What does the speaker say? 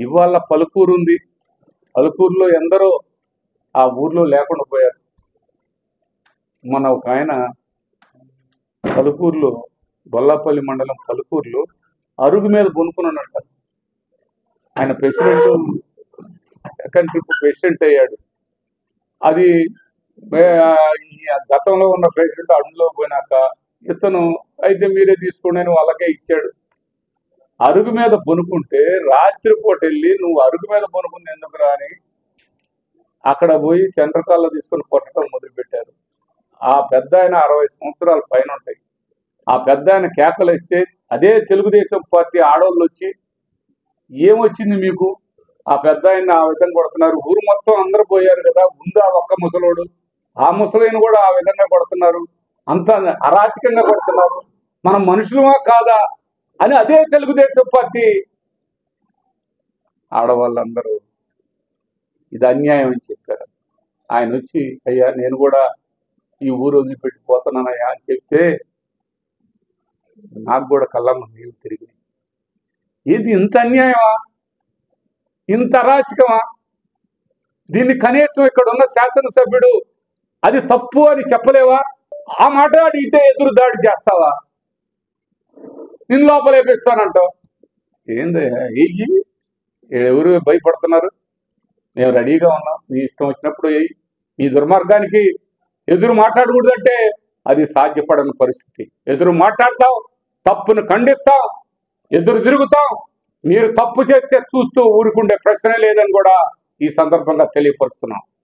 ఇవాళ పలుకూరు ఉంది. పలుకూరులో ఎందరో ఆ ఊర్లో లేకుండా పోయారు. మన ఒక ఆయన పలుకూరులో, బొల్లాపల్లి మండలం పలుకూరులో అరుగు మీద కొనుక్కున్నాడంట. ఆయన ప్రెసిడెంట్, సెకండ్ ట్రిప్ ప్రెసిడెంట్ అయ్యాడు. అది గతంలో ఉన్న ప్రెసిడెంట్ అడుగులో పోయినాక ఇతను అయితే మీరే తీసుకోండి అని వాళ్ళకే ఇచ్చాడు. అరుగు మీద పొనుకుంటే రాత్రిపూట వెళ్ళి నువ్వు అరుగు మీద పొనుకుంది ఎందుకురా అని అక్కడ పోయి చంద్రకాల్లో తీసుకొని కొట్టడం మొదలుపెట్టారు. ఆ పెద్ద ఆయన 60 సంవత్సరాల పైన ఉంటాయి. ఆ పెద్ద ఆయన కేకలు ఇస్తే అదే తెలుగుదేశం పార్టీ ఆడవాళ్ళు వచ్చి ఏమొచ్చింది మీకు, ఆ పెద్ద ఆయన ఆ విధంగా కొడుతున్నారు, ఊరు మొత్తం అందరూ పోయారు కదా, ముందు ఆ ఒక్క ముసలోడు, ఆ ముసలిని కూడా ఆ విధంగా కొడుతున్నారు, అంత అరాచకంగా కొడుతున్నారు, మనం మనుషులమా కాదా అని అదే తెలుగుదేశం పార్టీ ఆడవాళ్ళందరూ ఇది అన్యాయం అని చెప్పారు. ఆయన వచ్చి అయ్యా నేను కూడా ఈ ఊరు వదిలిపెట్టిపోతున్నానయ్యా అని చెప్తే నాకు కూడా కళ్ళమ్మ నీళ్ళు తిరిగి, ఇది ఇంత అన్యాయమా, ఇంత అరాచకమా, దీన్ని కనీసం ఇక్కడ ఉన్న శాసనసభ్యుడు అది తప్పు అని చెప్పలేవా? ఆ మాట అడిగితే ఎదురు దాడి చేస్తావా? నిన్ను లోపలేపిస్తానంటావు. ఏంది ఎవరు భయపడుతున్నారు? మేము రెడీగా ఉన్నాం, మీ ఇష్టం వచ్చినప్పుడు మీ దుర్మార్గానికి ఎదురు మాట్లాడకూడదంటే అది సాధ్యపడని పరిస్థితి. ఎదురు మాట్లాడతాం, తప్పును ఖండిస్తాం, ఎదురు తిరుగుతాం. మీరు తప్పు చేస్తే చూస్తూ ఊరుకుండే ప్రశ్నే లేదని కూడా ఈ సందర్భంగా తెలియపరుస్తున్నాం.